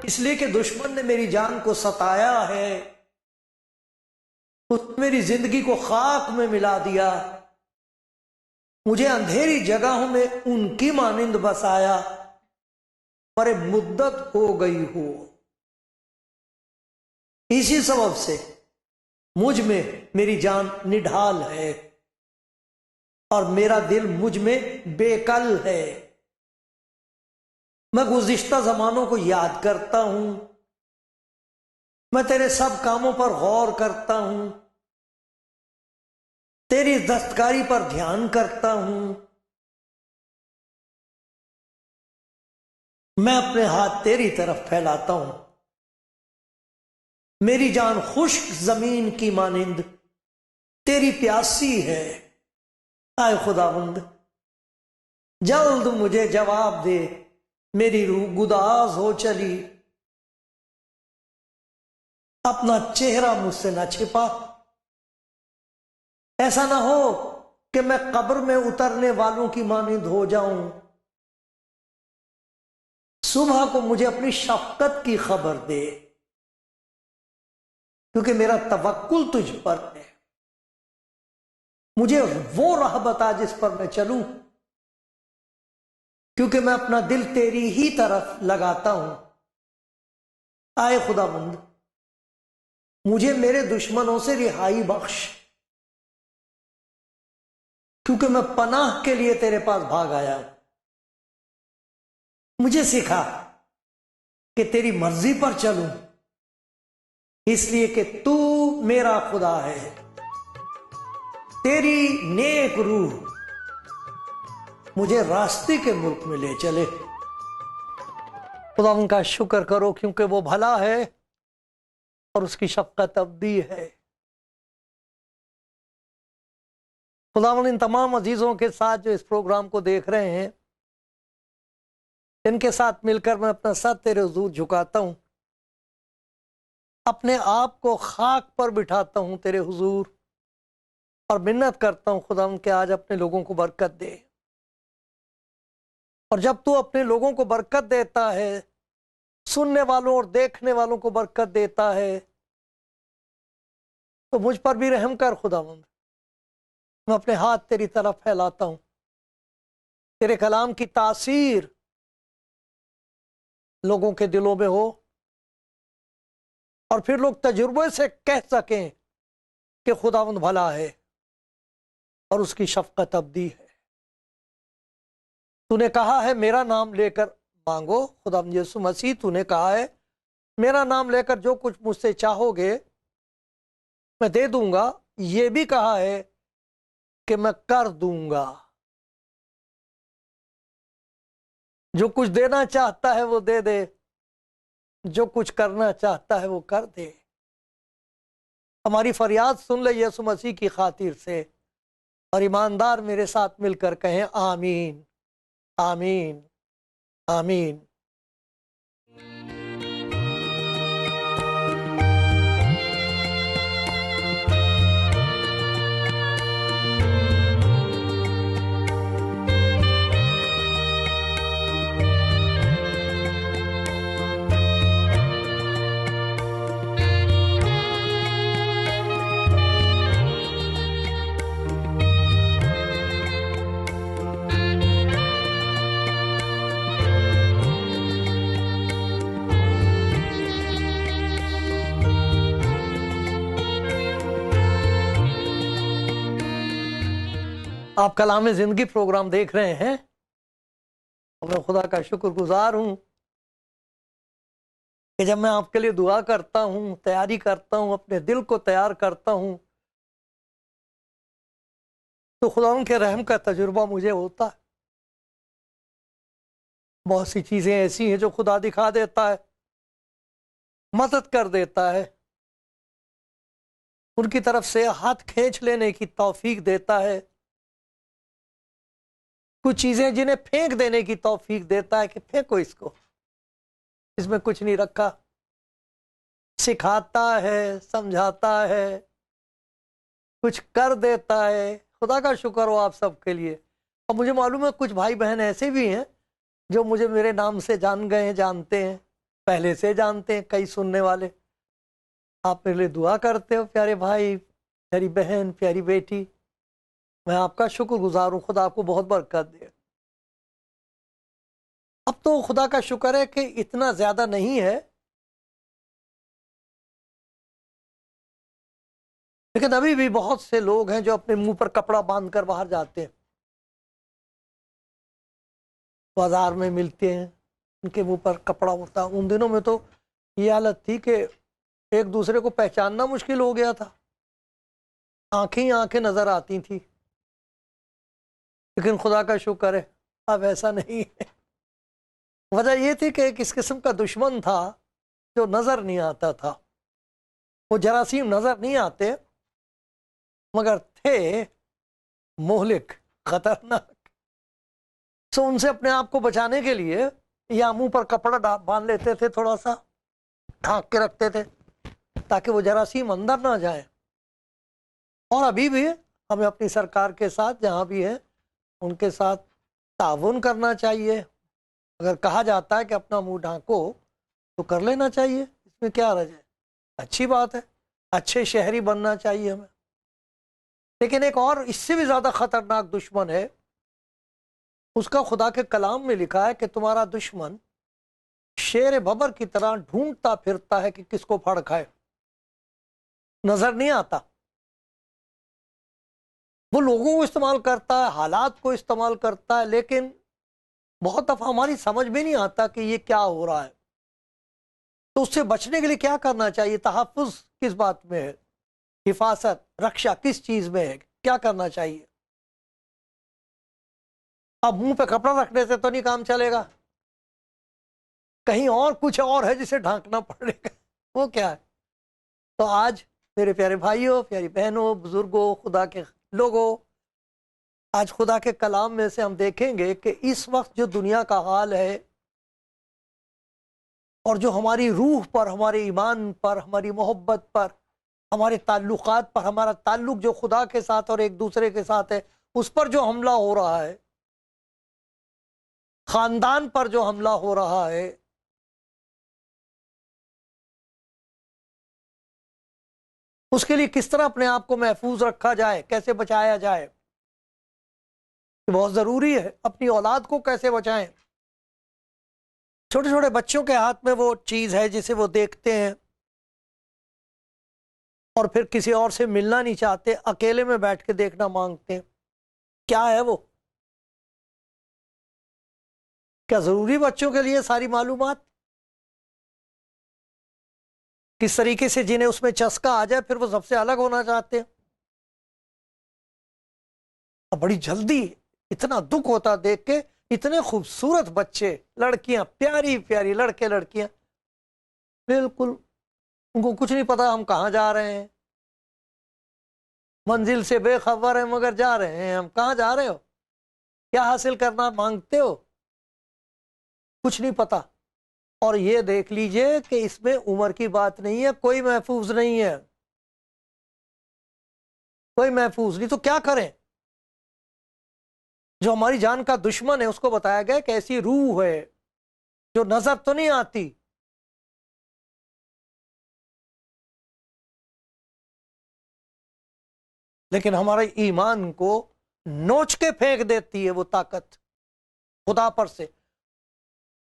اس لیے کہ دشمن نے میری جان کو ستایا ہے، اس نے میری زندگی کو خاک میں ملا دیا، مجھے اندھیری جگہوں میں ان کی مانند بسایا، پر مدت ہو گئی ہو۔ اسی سبب سے مجھ میں میری جان نڈھال ہے اور میرا دل مجھ میں بے کل ہے۔ میں گزشتہ زمانوں کو یاد کرتا ہوں، میں تیرے سب کاموں پر غور کرتا ہوں، تیری دستکاری پر دھیان کرتا ہوں۔ میں اپنے ہاتھ تیری طرف پھیلاتا ہوں، میری جان خشک زمین کی مانند تیری پیاسی ہے۔ اے خداوند، جلد مجھے جواب دے، میری روح گداز ہو چلی، اپنا چہرہ مجھ سے نہ چھپا۔ ایسا نہ ہو کہ میں قبر میں اترنے والوں کی مانند ہو جاؤں۔ صبح کو مجھے اپنی شفقت کی خبر دے، کیونکہ میرا توکل تجھ پر ہے۔ مجھے وہ راہ بتا جس پر میں چلوں، کیونکہ میں اپنا دل تیری ہی طرف لگاتا ہوں۔ آئے خداوند، مجھے میرے دشمنوں سے رہائی بخش، کیونکہ میں پناہ کے لیے تیرے پاس بھاگ آیا ہوں۔ مجھے سکھا کہ تیری مرضی پر چلوں، اس لیے کہ تو میرا خدا ہے۔ تیری نیک روح مجھے راستے کے ملک میں لے چلے۔ خدا ان کا شکر کرو، کیونکہ وہ بھلا ہے اور اس کی شفقت ابدی ہے۔ خداوند ان تمام عزیزوں کے ساتھ جو اس پروگرام کو دیکھ رہے ہیں، ان کے ساتھ مل کر میں اپنا سر تیرے حضور جھکاتا ہوں، اپنے آپ کو خاک پر بٹھاتا ہوں تیرے حضور، اور منت کرتا ہوں خداوند کہ آج اپنے لوگوں کو برکت دے۔ اور جب تو اپنے لوگوں کو برکت دیتا ہے، سننے والوں اور دیکھنے والوں کو برکت دیتا ہے، تو مجھ پر بھی رحم کر خداوند۔ میں اپنے ہاتھ تیری طرف پھیلاتا ہوں، تیرے کلام کی تاثیر لوگوں کے دلوں میں ہو، اور پھر لوگ تجربے سے کہہ سکیں کہ خداوند بھلا ہے اور اس کی شفقت ابدی ہے۔ تو نے کہا ہے میرا نام لے کر مانگو، خداوند یسوع مسیح تو نے کہا ہے میرا نام لے کر جو کچھ مجھ سے چاہو گے میں دے دوں گا۔ یہ بھی کہا ہے کہ میں کر دوں گا۔ جو کچھ دینا چاہتا ہے وہ دے دے، جو کچھ کرنا چاہتا ہے وہ کر دے۔ ہماری فریاد سن لے یسوع مسیح کی خاطر سے، اور ایماندار میرے ساتھ مل کر کہیں آمین، آمین، آمین۔ آپ کلام زندگی پروگرام دیکھ رہے ہیں، اور میں خدا کا شکر گزار ہوں کہ جب میں آپ کے لیے دعا کرتا ہوں، تیاری کرتا ہوں، اپنے دل کو تیار کرتا ہوں، تو خدا ان کے رحم کا تجربہ مجھے ہوتا ہے۔ بہت سی چیزیں ایسی ہیں جو خدا دکھا دیتا ہے، مدد کر دیتا ہے، ان کی طرف سے ہاتھ کھینچ لینے کی توفیق دیتا ہے، کچھ چیزیں جنہیں پھینک دینے کی توفیق دیتا ہے کہ پھینکو اس کو، اس میں کچھ نہیں رکھا، سکھاتا ہے، سمجھاتا ہے، کچھ کر دیتا ہے۔ خدا کا شکر ہو آپ سب کے لیے۔ اور مجھے معلوم ہے کچھ بھائی بہن ایسے بھی ہیں جو مجھے میرے نام سے جان گئے ہیں، جانتے ہیں، پہلے سے جانتے ہیں، کئی سننے والے۔ آپ میرے لیے دعا کرتے ہو پیارے بھائی، پیاری بہن، پیاری بیٹی، میں آپ کا شکر گزار ہوں۔ خدا آپ کو بہت برکت دے۔ اب تو خدا کا شکر ہے کہ اتنا زیادہ نہیں ہے، لیکن ابھی بھی بہت سے لوگ ہیں جو اپنے منہ پر کپڑا باندھ کر باہر جاتے ہیں، بازار میں ملتے ہیں، ان کے منہ پر کپڑا ہوتا ہے۔ ان دنوں میں تو یہ حالت تھی کہ ایک دوسرے کو پہچاننا مشکل ہو گیا تھا، آنکھیں ہی آنکھیں نظر آتی تھیں، لیکن خدا کا شکر ہے اب ایسا نہیں ہے۔ وجہ یہ تھی کہ ایک اس قسم کا دشمن تھا جو نظر نہیں آتا تھا۔ وہ جراثیم نظر نہیں آتے مگر تھے مہلک، خطرناک۔ سو ان سے اپنے آپ کو بچانے کے لیے یا منہ پر کپڑا باندھ لیتے تھے، تھوڑا سا ڈھانک کے رکھتے تھے تاکہ وہ جراثیم اندر نہ جائیں۔ اور ابھی بھی ہمیں اپنی سرکار کے ساتھ جہاں بھی ہے ان کے ساتھ تعاون کرنا چاہیے۔ اگر کہا جاتا ہے کہ اپنا منہ ڈھانکو تو کر لینا چاہیے، اس میں کیا حرج ہے؟ اچھی بات ہے، اچھے شہری بننا چاہیے ہمیں۔ لیکن ایک اور اس سے بھی زیادہ خطرناک دشمن ہے، اس کا خدا کے کلام میں لکھا ہے کہ تمہارا دشمن شیر ببر کی طرح ڈھونڈتا پھرتا ہے کہ کس کو پھاڑ کھائے، نظر نہیں آتا۔ وہ لوگوں کو استعمال کرتا ہے، حالات کو استعمال کرتا ہے، لیکن بہت دفعہ ہماری سمجھ میں نہیں آتا کہ یہ کیا ہو رہا ہے۔ تو اس سے بچنے کے لیے کیا کرنا چاہیے؟ تحفظ کس بات میں ہے؟ حفاظت، رکشا کس چیز میں ہے؟ کیا کرنا چاہیے؟ اب منہ پہ کپڑا رکھنے سے تو نہیں کام چلے گا، کہیں اور کچھ اور ہے جسے ڈھانکنا پڑے گا۔ وہ کیا ہے؟ تو آج میرے پیارے بھائیوں، پیاری بہنوں، بزرگوں، خدا کے لوگوں، آج خدا کے کلام میں سے ہم دیکھیں گے کہ اس وقت جو دنیا کا حال ہے اور جو ہماری روح پر، ہمارے ایمان پر، ہماری محبت پر، ہمارے تعلقات پر، ہمارا تعلق جو خدا کے ساتھ اور ایک دوسرے کے ساتھ ہے اس پر جو حملہ ہو رہا ہے، خاندان پر جو حملہ ہو رہا ہے، اس کے لیے کس طرح اپنے آپ کو محفوظ رکھا جائے، کیسے بچایا جائے، یہ بہت ضروری ہے۔ اپنی اولاد کو کیسے بچائیں؟ چھوٹے چھوٹے بچوں کے ہاتھ میں وہ چیز ہے جسے وہ دیکھتے ہیں اور پھر کسی اور سے ملنا نہیں چاہتے، اکیلے میں بیٹھ کے دیکھنا مانگتے ہیں۔ کیا ہے وہ؟ کیا ضروری بچوں کے لیے ساری معلومات؟ کس طریقے سے جنہیں اس میں چسکا آ جائے پھر وہ سب سے الگ ہونا چاہتے ہیں۔ اب بڑی جلدی اتنا دکھ ہوتا دیکھ کے، اتنے خوبصورت بچے، لڑکیاں، پیاری پیاری لڑکے لڑکیاں، بالکل ان کو کچھ نہیں پتا ہم کہاں جا رہے ہیں، منزل سے بے خبر ہیں مگر جا رہے ہیں۔ ہم کہاں جا رہے ہو؟ کیا حاصل کرنا مانگتے ہو؟ کچھ نہیں پتا۔ اور یہ دیکھ لیجئے کہ اس میں عمر کی بات نہیں ہے، کوئی محفوظ نہیں ہے، کوئی محفوظ نہیں۔ تو کیا کریں؟ جو ہماری جان کا دشمن ہے اس کو بتایا گیا کہ ایسی روح ہے جو نظر تو نہیں آتی، لیکن ہمارے ایمان کو نوچ کے پھینک دیتی ہے وہ طاقت خدا پر سے۔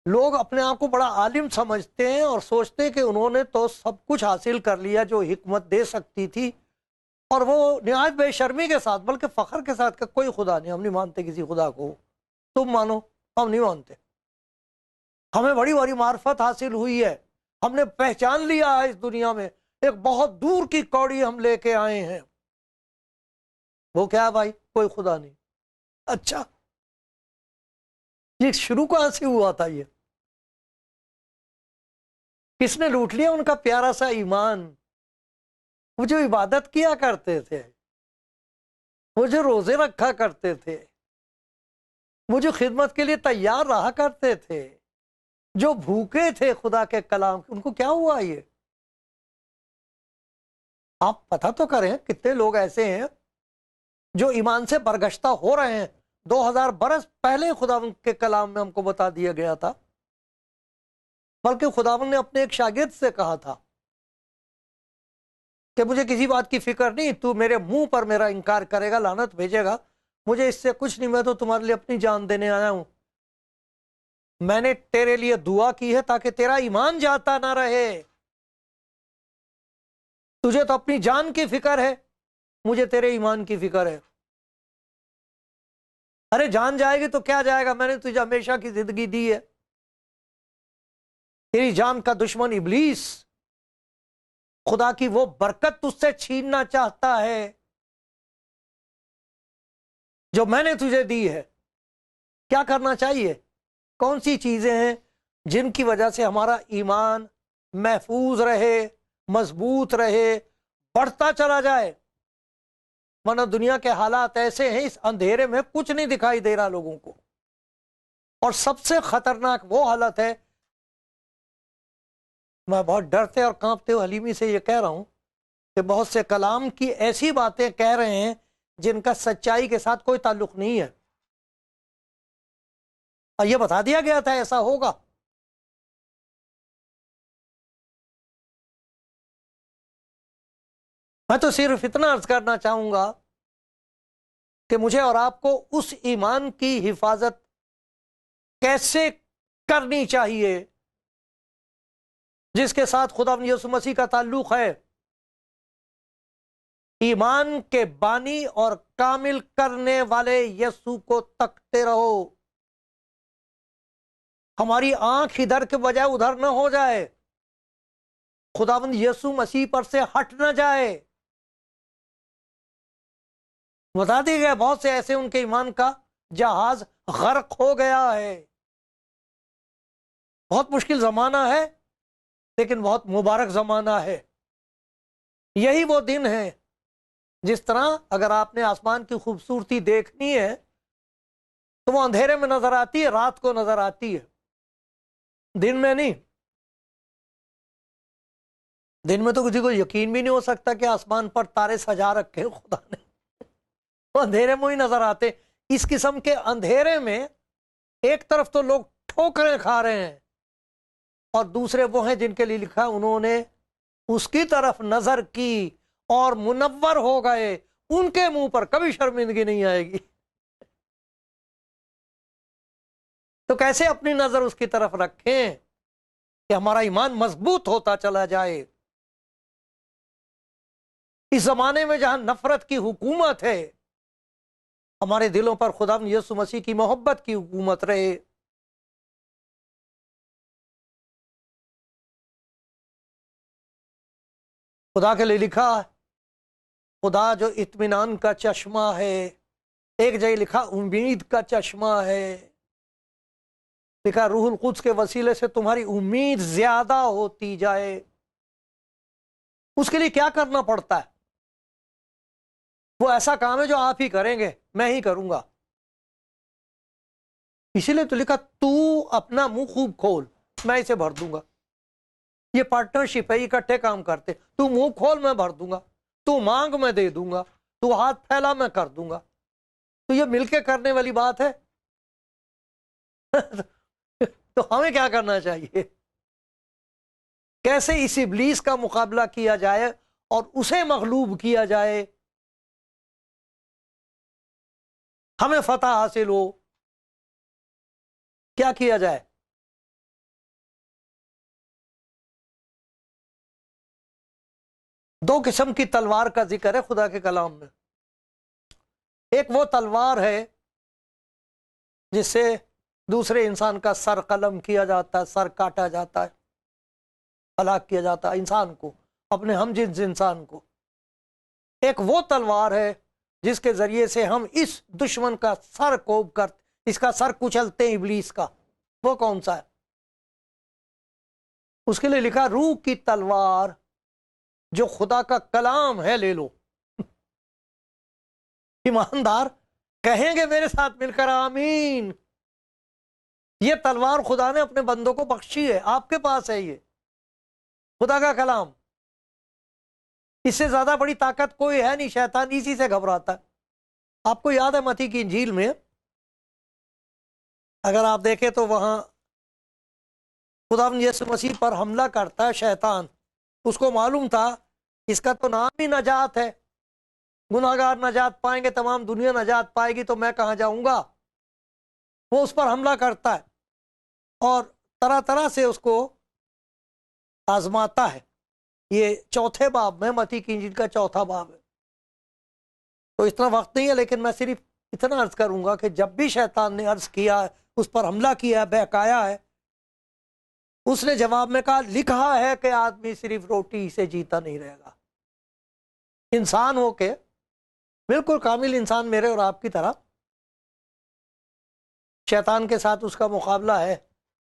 لوگ اپنے آپ کو بڑا عالم سمجھتے ہیں اور سوچتے ہیں کہ انہوں نے تو سب کچھ حاصل کر لیا جو حکمت دے سکتی تھی، اور وہ نہایت بے شرمی کے ساتھ بلکہ فخر کے ساتھ کہ کوئی خدا نہیں، ہم نہیں مانتے کسی خدا کو، تم مانو، ہم نہیں مانتے، ہمیں بڑی بڑی معرفت حاصل ہوئی ہے، ہم نے پہچان لیا ہے اس دنیا میں، ایک بہت دور کی کوڑی ہم لے کے آئے ہیں۔ وہ کیا بھائی؟ کوئی خدا نہیں۔ اچھا، یہ شروع کہاں سے ہوا تھا؟ یہ کس نے لوٹ لیا ان کا پیارا سا ایمان؟ وہ جو عبادت کیا کرتے تھے، وہ جو روزے رکھا کرتے تھے، وہ جو خدمت کے لیے تیار رہا کرتے تھے، جو بھوکے تھے خدا کے کلام، ان کو کیا ہوا؟ یہ آپ پتہ تو کریں کتنے لوگ ایسے ہیں جو ایمان سے برگشتہ ہو رہے ہیں۔ 2000 برس پہلے خداوند کے کلام میں ہم کو بتا دیا گیا تھا، بلکہ خداوند نے اپنے ایک شاگرد سے کہا تھا کہ مجھے کسی بات کی فکر نہیں، تو میرے منہ پر میرا انکار کرے گا، لعنت بھیجے گا، مجھے اس سے کچھ نہیں، میں تو تمہارے لیے اپنی جان دینے آیا ہوں۔ میں نے تیرے لیے دعا کی ہے تاکہ تیرا ایمان جاتا نہ رہے۔ تجھے تو اپنی جان کی فکر ہے، مجھے تیرے ایمان کی فکر ہے۔ ارے جان جائے گی تو کیا جائے گا، میں نے تجھے ہمیشہ کی زندگی دی ہے۔ تیری جان کا دشمن ابلیس خدا کی وہ برکت تجھ سے چھیننا چاہتا ہے جو میں نے تجھے دی ہے۔ کیا کرنا چاہیے؟ کون سی چیزیں ہیں جن کی وجہ سے ہمارا ایمان محفوظ رہے، مضبوط رہے، بڑھتا چلا جائے؟ ورنہ دنیا کے حالات ایسے ہیں، اس اندھیرے میں کچھ نہیں دکھائی دے رہا لوگوں کو، اور سب سے خطرناک وہ حالت ہے، میں بہت ڈرتے اور کانپتے ہوئے حلیمی سے یہ کہہ رہا ہوں کہ بہت سے کلام کی ایسی باتیں کہہ رہے ہیں جن کا سچائی کے ساتھ کوئی تعلق نہیں ہے، اور یہ بتا دیا گیا تھا ایسا ہوگا۔ میں تو صرف اتنا عرض کرنا چاہوں گا کہ مجھے اور آپ کو اس ایمان کی حفاظت کیسے کرنی چاہیے جس کے ساتھ خدا یسوع مسیح کا تعلق ہے۔ ایمان کے بانی اور کامل کرنے والے یسوع کو تکتے رہو، ہماری آنکھ ادھر کے بجائے ادھر نہ ہو جائے، خداوند یسوع مسیح پر سے ہٹ نہ جائے۔ بتا دی گیا بہت سے ایسے ان کے ایمان کا جہاز غرق ہو گیا ہے۔ بہت مشکل زمانہ ہے، لیکن بہت مبارک زمانہ ہے۔ یہی وہ دن ہے جس طرح اگر آپ نے آسمان کی خوبصورتی دیکھنی ہے تو وہ اندھیرے میں نظر آتی ہے، رات کو نظر آتی ہے، دن میں نہیں۔ دن میں تو کسی کو یقین بھی نہیں ہو سکتا کہ آسمان پر تارے سجا رکھے ہیں خدا نے، وہ اندھیرے میں ہی نظر آتے۔ اس قسم کے اندھیرے میں ایک طرف تو لوگ ٹھوکریں کھا رہے ہیں، اور دوسرے وہ ہیں جن کے لیے لکھا انہوں نے اس کی طرف نظر کی اور منور ہو گئے، ان کے منہ پر کبھی شرمندگی نہیں آئے گی۔ تو کیسے اپنی نظر اس کی طرف رکھیں کہ ہمارا ایمان مضبوط ہوتا چلا جائے؟ اس زمانے میں جہاں نفرت کی حکومت ہے، ہمارے دلوں پر خدا یسوع مسیح کی محبت کی حکومت رہے۔ خدا کے لیے لکھا خدا جو اطمینان کا چشمہ ہے، ایک جگہ لکھا امید کا چشمہ ہے، لکھا روح القدس کے وسیلے سے تمہاری امید زیادہ ہوتی جائے۔ اس کے لیے کیا کرنا پڑتا ہے؟ وہ ایسا کام ہے جو آپ ہی کریں گے، میں ہی کروں گا۔ اسی لیے تو لکھا تو اپنا منہ خوب کھول، میں اسے بھر دوں گا۔ یہ پارٹنرشپ ہے، اکٹھے کام کرتے۔ تو منہ کھول، میں بھر دوں گا۔ تو مانگ، میں دے دوں گا۔ تو ہاتھ پھیلا، میں کر دوں گا۔ تو یہ مل کے کرنے والی بات ہے۔ تو ہمیں کیا کرنا چاہیے؟ کیسے اس ابلیس کا مقابلہ کیا جائے اور اسے مغلوب کیا جائے، ہمیں فتح حاصل ہو؟ کیا کیا جائے؟ دو قسم کی تلوار کا ذکر ہے خدا کے کلام میں۔ ایک وہ تلوار ہے جس سے دوسرے انسان کا سر قلم کیا جاتا ہے، سر کاٹا جاتا ہے، ہلاک کیا جاتا ہے انسان کو، اپنے ہم جنس انسان کو۔ ایک وہ تلوار ہے جس کے ذریعے سے ہم اس دشمن کا سر کوب کرتے، اس کا سر کچلتے ہیں، ابلیس کا۔ وہ کون سا ہے؟ اس کے لیے لکھا روح کی تلوار جو خدا کا کلام ہے لے لو۔ ایماندار کہیں گے میرے ساتھ مل کر آمین۔ یہ تلوار خدا نے اپنے بندوں کو بخشی ہے، آپ کے پاس ہے یہ خدا کا کلام۔ اس سے زیادہ بڑی طاقت کوئی ہے نہیں، شیطان اسی سے گھبراتا ہے۔ آپ کو یاد ہے متی کی انجیل میں اگر آپ دیکھیں تو وہاں خدا یسوع مسیح پر حملہ کرتا ہے شیطان، اس کو معلوم تھا اس کا تو نام ہی نجات ہے، گناہگار نجات پائیں گے، تمام دنیا نجات پائے گی، تو میں کہاں جاؤں گا۔ وہ اس پر حملہ کرتا ہے اور طرح طرح سے اس کو آزماتا ہے۔ یہ چوتھے باب میں، متی کی انجیل کا چوتھا باب ہے۔ تو اتنا وقت نہیں ہے، لیکن میں صرف اتنا عرض کروں گا کہ جب بھی شیطان نے عرض کیا، اس پر حملہ کیا، بہکایا ہے، اس نے جواب میں کہا لکھا ہے کہ آدمی صرف روٹی سے جیتا نہیں رہے گا۔ انسان ہو کے، بالکل کامل انسان میرے اور آپ کی طرح، شیطان کے ساتھ اس کا مقابلہ ہے،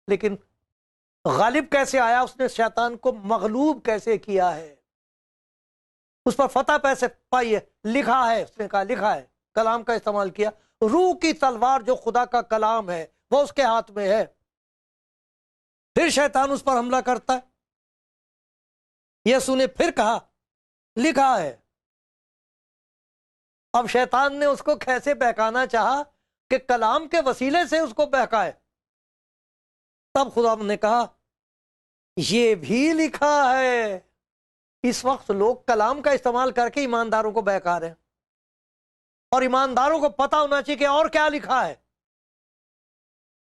لیکن غالب کیسے آیا، اس نے شیطان کو مغلوب کیسے کیا ہے، اس پر فتح کیسے پائی ہے، لکھا ہے۔ اس نے کہا لکھا ہے، کلام کا استعمال کیا۔ روح کی تلوار جو خدا کا کلام ہے وہ اس کے ہاتھ میں ہے۔ پھر شیطان اس پر حملہ کرتا ہے۔ یسوع نے پھر کہا لکھا ہے۔ اب شیطان نے اس کو کیسے بہکانا چاہا کہ کلام کے وسیلے سے اس کو بہکائے۔ تب خدا نے کہا یہ بھی لکھا ہے۔ اس وقت لوگ کلام کا استعمال کر کے ایمانداروں کو بہکا رہے ہیں، اور ایمانداروں کو پتا ہونا چاہیے کہ اور کیا لکھا ہے۔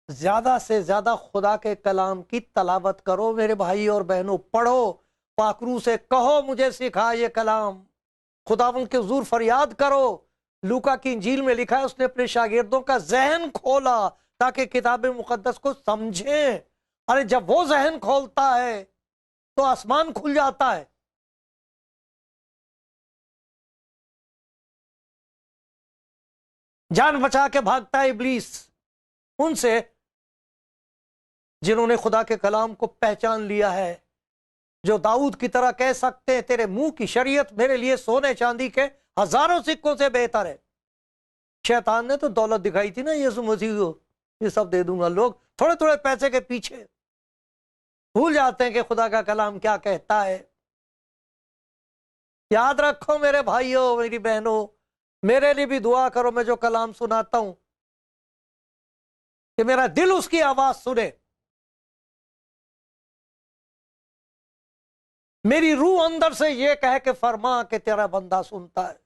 زیادہ سے زیادہ خدا کے کلام کی تلاوت کرو میرے بھائی اور بہنوں، پڑھو، پاک روح سے کہو مجھے سکھا یہ کلام، خداوند کے حضور فریاد کرو۔ لوکا کی انجیل میں لکھا ہے اس نے اپنے شاگردوں کا ذہن کھولا تاکہ کتاب مقدس کو سمجھیں۔ ارے جب وہ ذہن کھولتا ہے تو آسمان کھل جاتا ہے۔ جان بچا کے بھاگتا ہے ابلیس ان سے جنہوں نے خدا کے کلام کو پہچان لیا ہے، جو داؤد کی طرح کہہ سکتے ہیں تیرے منہ کی شریعت میرے لیے سونے چاندی کے ہزاروں سکوں سے بہتر ہے۔ شیطان نے تو دولت دکھائی تھی نا یسوع مسیح کو، یہ سب دے دوں گا۔ لوگ تھوڑے تھوڑے پیسے کے پیچھے بھول جاتے ہیں کہ خدا کا کلام کیا کہتا ہے۔ یاد رکھو میرے بھائیوں میری بہنوں، میرے لیے بھی دعا کرو، میں جو کلام سناتا ہوں کہ میرا دل اس کی آواز سنے، میری روح اندر سے یہ کہے کہ فرما کہ تیرا بندہ سنتا ہے۔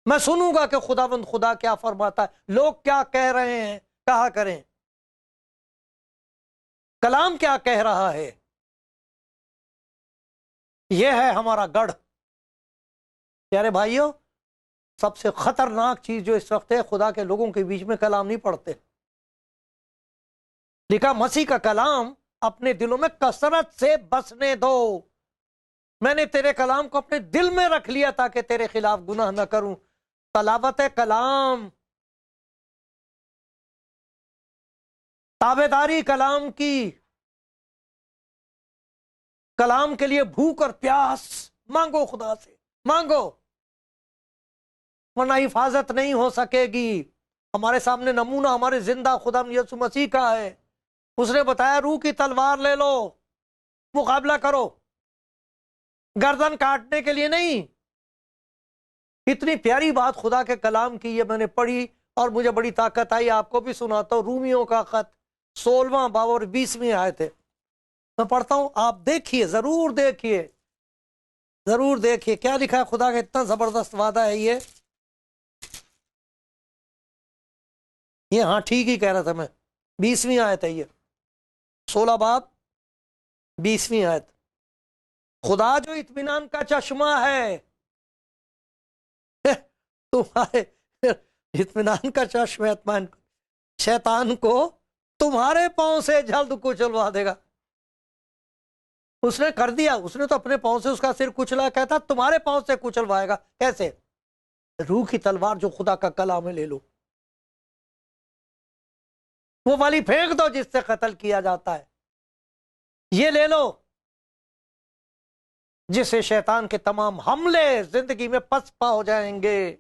میں سنوں گا کہ خداوند خدا کیا فرماتا ہے، لوگ کیا کہہ رہے ہیں، کہا کریں کلام کیا کہہ رہا ہے۔ یہ ہے ہمارا گڑھ۔ پیارے بھائیوں، سب سے خطرناک چیز جو اس وقت ہے، خدا کے لوگوں کے بیچ میں کلام نہیں پڑھتے۔ لکھا مسیح کا کلام اپنے دلوں میں کثرت سے بسنے دو۔ میں نے تیرے کلام کو اپنے دل میں رکھ لیا تاکہ تیرے خلاف گناہ نہ کروں۔ تلاوت کلام، تابعداری کلام کی، کلام کے لیے بھوک اور پیاس مانگو، خدا سے مانگو، ورنہ حفاظت نہیں ہو سکے گی۔ ہمارے سامنے نمونہ ہمارے زندہ خدا یسوع مسیح کا ہے۔ اس نے بتایا روح کی تلوار لے لو، مقابلہ کرو، گردن کاٹنے کے لیے نہیں۔ اتنی پیاری بات خدا کے کلام کی یہ میں نے پڑھی اور مجھے بڑی طاقت آئی۔ آپ کو بھی سناتا ہوں، رومیوں کا خط 16واں باب اور 20ویں آیت ہے، میں پڑھتا ہوں، آپ دیکھیے، ضرور دیکھیے، ضرور دیکھیے کیا لکھا ہے۔ خدا کا اتنا زبردست وعدہ ہے یہ ہاں ٹھیک ہی کہہ رہا تھا میں۔ 20ویں آیت ہے یہ، 16 باب 20ویں آیت۔ خدا جو اطمینان کا چشمہ ہے، تمہارے اطمینان کا چشمہ، اطمینان شیطان کو تمہارے پاؤں سے جلد کچلوا دے گا۔ اس نے کر دیا، اس نے تو اپنے پاؤں سے اس کا سر کچلا، کہتا تمہارے پاؤں سے کچلوائے گا۔ کیسے؟ روح کی تلوار جو خدا کا کلام ہے لے لو، وہ والی پھینک دو جس سے قتل کیا جاتا ہے۔ یہ لے لو جس سے شیطان کے تمام حملے زندگی میں پسپا ہو جائیں گے.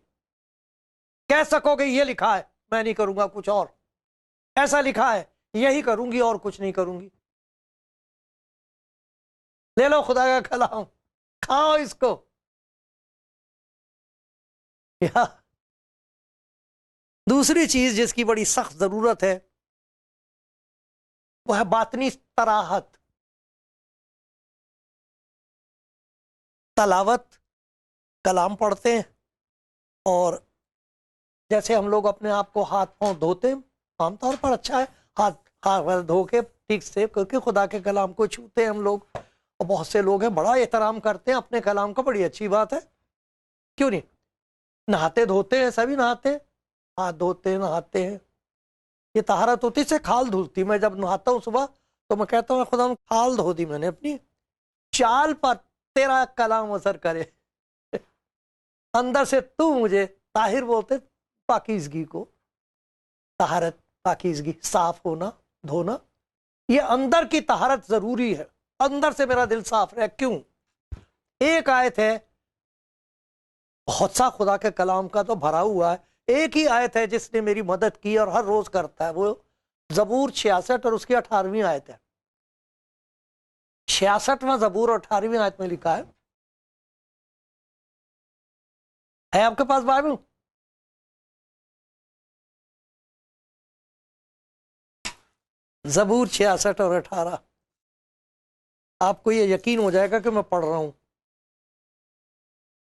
کہہ سکو گے یہ لکھا ہے میں نہیں کروں گا کچھ اور، ایسا لکھا ہے یہی کروں گی اور کچھ نہیں کروں گی. لے لو خدا کا کلام، کھاؤ اس کو. یا دوسری چیز جس کی بڑی سخت ضرورت ہے وہ ہے باطنی تراحت. تلاوت، کلام پڑھتے ہیں، اور جیسے ہم لوگ اپنے آپ کو ہاتھ پاؤں دھوتے ہیں عام طور پر، اچھا ہے ہاتھ دھو کے ٹھیک سے کر کے خدا کے کلام کو چھوتے ہیں ہم لوگ. اور بہت سے لوگ ہیں بڑا احترام کرتے ہیں اپنے کلام کا، بڑی اچھی بات ہے، کیوں نہیں. نہاتے دھوتے ہیں، سبھی نہاتے ہیں، ہاتھ دھوتے ہیں نہاتے ہیں. یہ طہارت ہوتی سے کھال دھلتی. میں جب نہاتا ہوں صبح تو میں کہتا ہوں خدا کھال دھو دی میں نے اپنی، چال پر تیرا کلام اثر کرے، اندر سے تو مجھے طاہر بولتے پاکیزگی کو، طہارت، پاکیزگی، صاف ہونا، دھونا. یہ اندر کی طہارت ضروری ہے، اندر سے میرا دل صاف رہے. کیوں؟ ایک آیت ہے، بہت سا خدا کے کلام کا تو بھرا ہوا ہے، ایک ہی آیت ہے جس نے میری مدد کی اور ہر روز کرتا ہے، وہ زبور 66 اور اس کی 18ویں آیت ہے. 66واں زبور اور 18ویں آیت میں لکھا ہے آپ کے پاس بائبل؟ زبور 66 اور 18. آپ کو یہ یقین ہو جائے گا کہ میں پڑھ رہا ہوں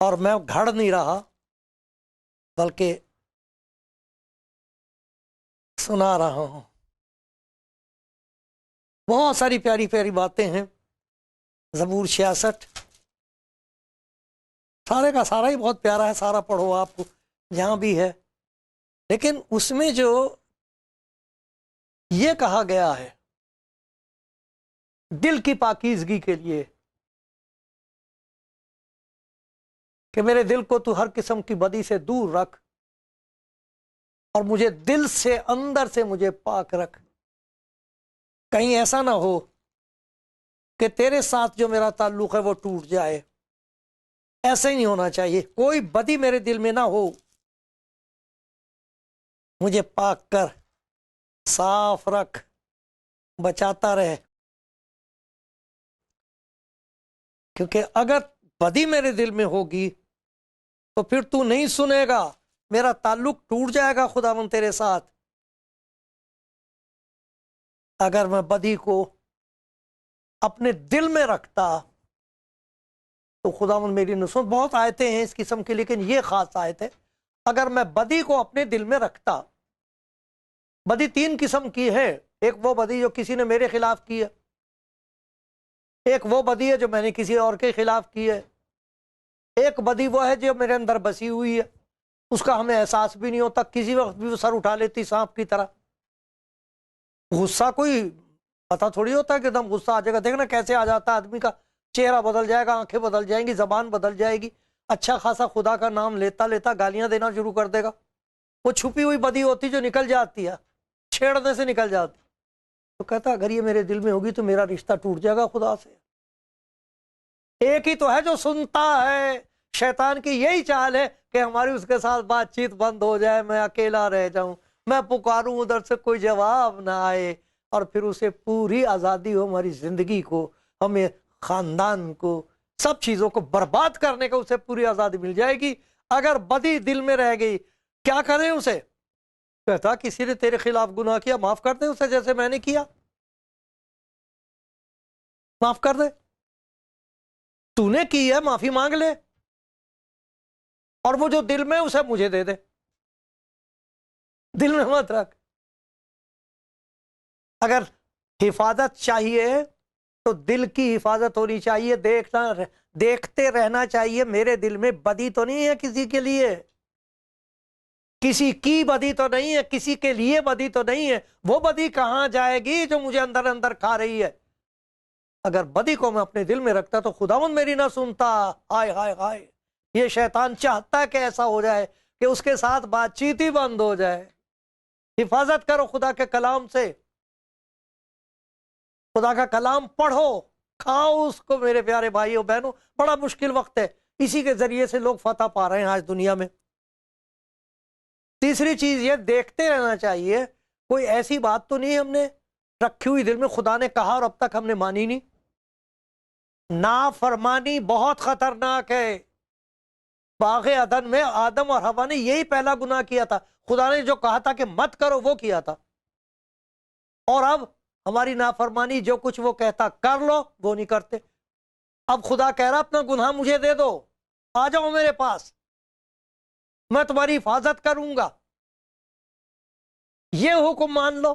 اور میں گھڑ نہیں رہا بلکہ سنا رہا ہوں. بہت ساری پیاری پیاری باتیں ہیں. زبور 66 سارے کا سارا ہی بہت پیارا ہے، سارا پڑھو آپ کو جہاں بھی ہے. لیکن اس میں جو یہ کہا گیا ہے دل کی پاکیزگی کے لیے کہ میرے دل کو تو ہر قسم کی بدی سے دور رکھ اور مجھے دل سے اندر سے مجھے پاک رکھ. کہیں ایسا نہ ہو کہ تیرے ساتھ جو میرا تعلق ہے وہ ٹوٹ جائے. ایسا ہی نہیں ہونا چاہیے، کوئی بدی میرے دل میں نہ ہو. مجھے پاک کر، صاف رکھ، بچاتا رہے. کیونکہ اگر بدی میرے دل میں ہوگی تو پھر تو نہیں سنے گا، میرا تعلق ٹوٹ جائے گا خداوند تیرے ساتھ. اگر میں بدی کو اپنے دل میں رکھتا تو خداوند میری نصرت. بہت آیتیں ہیں اس قسم کی لیکن یہ خاص آیت ہے. اگر میں بدی کو اپنے دل میں رکھتا، بدی 3 قسم کی ہے. ایک وہ بدی جو کسی نے میرے خلاف کی ہے، ایک وہ بدی ہے جو میں نے کسی اور کے خلاف کی ہے، ایک بدی وہ ہے جو میرے اندر بسی ہوئی ہے، اس کا ہمیں احساس بھی نہیں ہوتا، کسی وقت بھی وہ سر اٹھا لیتی سانپ کی طرح. غصہ کوئی پتہ تھوڑی ہوتا ہے کہ دم غصہ آ جائے گا. دیکھنا کیسے آ جاتا ہے آدمی کا چہرہ بدل جائے گا، آنکھیں بدل جائیں گی، زبان بدل جائے گی. اچھا خاصا خدا کا نام لیتا لیتا گالیاں دینا شروع کر دے گا. وہ چھپی ہوئی بدی ہوتی جو نکل جاتی ہے، چھیڑنے سے نکل جاتی. تو کہتا اگر یہ میرے دل میں ہوگی تو میرا رشتہ ٹوٹ جائے گا خدا سے. ایک ہی تو ہے جو سنتا ہے. شیطان کی یہی چال ہے کہ ہماری اس کے ساتھ بات چیت بند ہو جائے، میں اکیلا رہ جاؤں، میں پکاروں ادھر سے کوئی جواب نہ آئے، اور پھر اسے پوری آزادی ہو ہماری زندگی کو، ہمیں خاندان کو، سب چیزوں کو برباد کرنے کا اسے پوری آزادی مل جائے گی. اگر بدی دل میں رہ گئی کیا کریں اسے؟ کہتا کسی نے تیرے خلاف گناہ کیا معاف کر دے اسے جیسے میں نے کیا، معاف کر دے. تو نے کی ہے معافی مانگ لے، اور وہ جو دل میں اسے مجھے دے دے، دل میں مت رکھ. اگر حفاظت چاہیے تو دل کی حفاظت ہونی چاہیے. دیکھتے رہنا چاہیے میرے دل میں بدی تو نہیں ہے کسی کے لیے، کسی کی بدی تو نہیں ہے، کسی کے لیے بدی تو نہیں ہے. وہ بدی کہاں جائے گی جو مجھے اندر اندر کھا رہی ہے؟ اگر بدی کو میں اپنے دل میں رکھتا تو خداوند میری نہ سنتا. ہائے ہائے ہائے، یہ شیطان چاہتا ہے کہ ایسا ہو جائے کہ اس کے ساتھ بات چیت ہی بند ہو جائے. حفاظت کرو خدا کے کلام سے. خدا کا کلام پڑھو، کھاؤ اس کو میرے پیارے بھائیوں بہنوں. بڑا مشکل وقت ہے، اسی کے ذریعے سے لوگ فتح پا رہے ہیں آج دنیا میں. تیسری چیز یہ دیکھتے رہنا چاہیے، کوئی ایسی بات تو نہیں ہم نے رکھی ہوئی دل میں خدا نے کہا اور اب تک ہم نے مانی نہیں. نافرمانی بہت خطرناک ہے. باغ عدن میں آدم اور حوا نے یہی پہلا گناہ کیا تھا. خدا نے جو کہا تھا کہ مت کرو وہ کیا تھا، اور اب ہماری نافرمانی جو کچھ وہ کہتا کر لو وہ نہیں کرتے. اب خدا کہہ رہا اپنا گناہ مجھے دے دو، آ جاؤ میرے پاس، میں تمہاری حفاظت کروں گا، یہ حکم مان لو.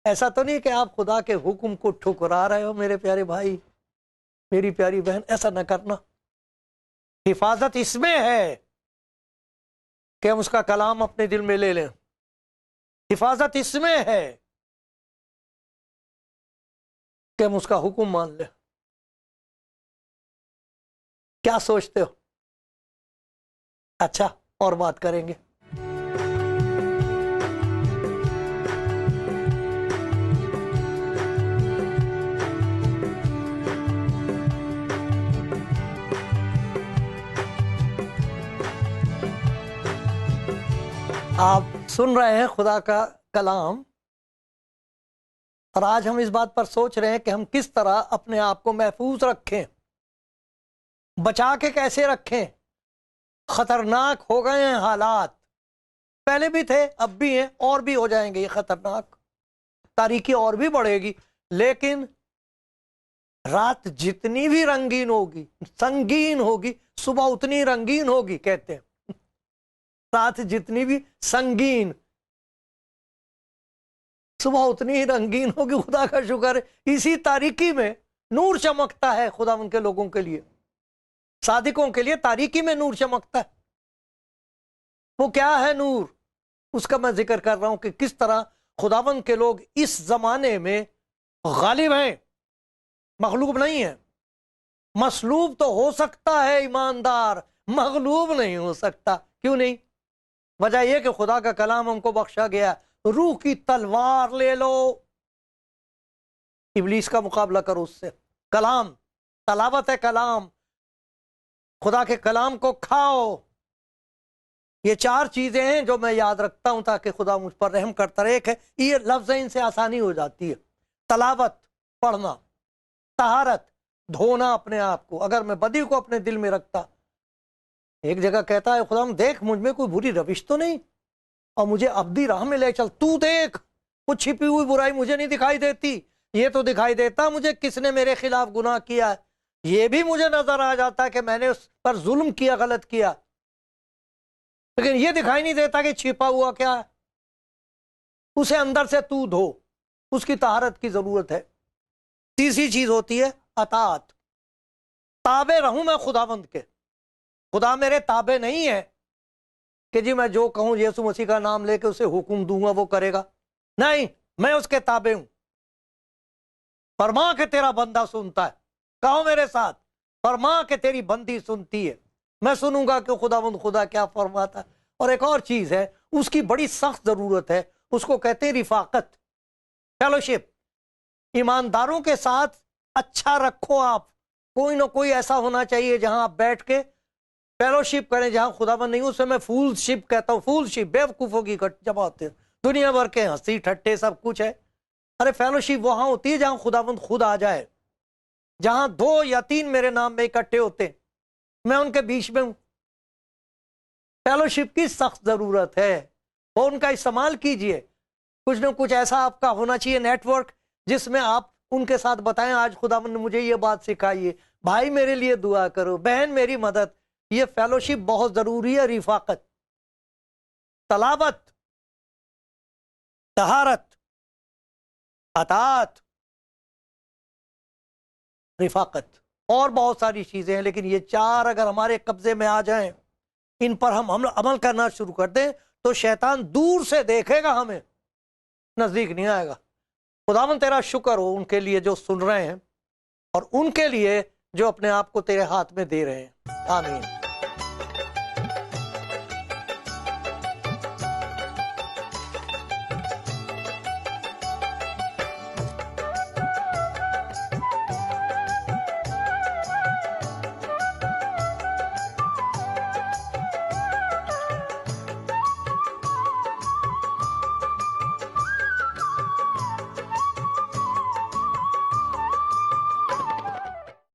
ایسا تو نہیں کہ آپ خدا کے حکم کو ٹھکرا رہے ہو میرے پیارے بھائی میری پیاری بہن، ایسا نہ کرنا. حفاظت اس میں ہے کہ ہم اس کا کلام اپنے دل میں لے لیں. حفاظت اس میں ہے کہ ہم اس کا حکم مان لیں. کیا سوچتے ہو؟ اچھا، اور بات کریں گے. آپ سن رہے ہیں خدا کا کلام، اور آج ہم اس بات پر سوچ رہے ہیں کہ ہم کس طرح اپنے آپ کو محفوظ رکھیں، بچا کے کیسے رکھیں. خطرناک ہو گئے ہیں حالات، پہلے بھی تھے اب بھی ہیں اور بھی ہو جائیں گے یہ خطرناک. تاریکی اور بھی بڑھے گی، لیکن رات جتنی بھی رنگین ہوگی سنگین ہوگی صبح اتنی رنگین ہوگی. کہتے ہیں رات جتنی بھی سنگین صبح اتنی ہی رنگین ہوگی. خدا کا شکر ہے اسی تاریکی میں نور چمکتا ہے خدا ان کے لوگوں کے لیے، صادقوں کے لیے تاریکی میں نور چمکتا ہے. وہ کیا ہے نور؟ اس کا میں ذکر کر رہا ہوں کہ کس طرح خداوند کے لوگ اس زمانے میں غالب ہیں، مغلوب نہیں ہیں. مصلوب تو ہو سکتا ہے ایماندار، مغلوب نہیں ہو سکتا. کیوں نہیں؟ وجہ یہ کہ خدا کا کلام ہم کو بخشا گیا. روح کی تلوار لے لو، ابلیس کا مقابلہ کرو اس سے. کلام، تلاوت ہے کلام، خدا کے کلام کو کھاؤ. یہ چار چیزیں ہیں جو میں یاد رکھتا ہوں تاکہ خدا مجھ پر رحم کرتا رہے. ایک ہے یہ لفظ ان سے آسانی ہو جاتی ہے، تلاوت پڑھنا، طہارت دھونا اپنے آپ کو. اگر میں بدی کو اپنے دل میں رکھتا، ایک جگہ کہتا ہے خدا دیکھ مجھ میں کوئی بری روش تو نہیں اور مجھے ابدی راہ میں لے چل. تو دیکھ کچھ چھپی ہوئی برائی مجھے نہیں دکھائی دیتی، یہ تو دکھائی دیتا مجھے کس نے میرے خلاف گناہ کیا ہے. یہ بھی مجھے نظر آ جاتا ہے کہ میں نے اس پر ظلم کیا، غلط کیا، لیکن یہ دکھائی نہیں دیتا کہ چھپا ہوا کیا ہے. اسے اندر سے تو دھو، اس کی طہارت کی ضرورت ہے. تیسری چیز ہوتی ہے اطاعت. تابع رہوں میں خداوند کے. خدا میرے تابع نہیں ہے کہ جی میں جو کہوں یسوع مسیح کا نام لے کے اسے حکم دوں گا وہ کرے گا. نہیں، میں اس کے تابع ہوں. فرما کہ تیرا بندہ سنتا ہے. کہو میرے ساتھ، فرما کہ تیری بندی سنتی ہے. میں سنوں گا کہ خداوند خدا کیا فرماتا ہے. اور ایک اور چیز ہے اس کی بڑی سخت ضرورت ہے، اس کو کہتے ہیں رفاقت، فیلوشپ. ایمانداروں کے ساتھ اچھا رکھو. آپ کوئی نہ کوئی ایسا ہونا چاہیے جہاں آپ بیٹھ کے فیلوشپ کریں. جہاں خداوند نہیں، اسے میں فول شپ کہتا ہوں. فول شپ بیوقوفوں کی جماعت ہے، دنیا بھر کے ہنسی ٹھٹے سب کچھ ہے. ارے فیلوشپ وہاں ہوتی ہے جہاں خداوند خود آ جائے، جہاں 2 یا 3 میرے نام میں اکٹھے ہوتے ہیں، میں ان کے بیچ میں ہوں. فیلوشپ کی سخت ضرورت ہے، اور ان کا استعمال کیجئے. کچھ نہ کچھ ایسا آپ کا ہونا چاہیے نیٹ ورک جس میں آپ ان کے ساتھ بتائیں آج خداوند نے مجھے یہ بات سکھائی ہے، بھائی میرے لیے دعا کرو، بہن میری مدد. یہ فیلوشپ بہت ضروری ہے. رفاقت، تلاوت، طہارت، اطاعت، رفاقت، اور بہت ساری چیزیں ہیں، لیکن یہ 4 اگر ہمارے قبضے میں آ جائیں، ان پر ہم عمل کرنا شروع کر دیں، تو شیطان دور سے دیکھے گا، ہمیں نزدیک نہیں آئے گا. خداوند تیرا شکر ہو ان کے لیے جو سن رہے ہیں، اور ان کے لیے جو اپنے آپ کو تیرے ہاتھ میں دے رہے ہیں. آمین.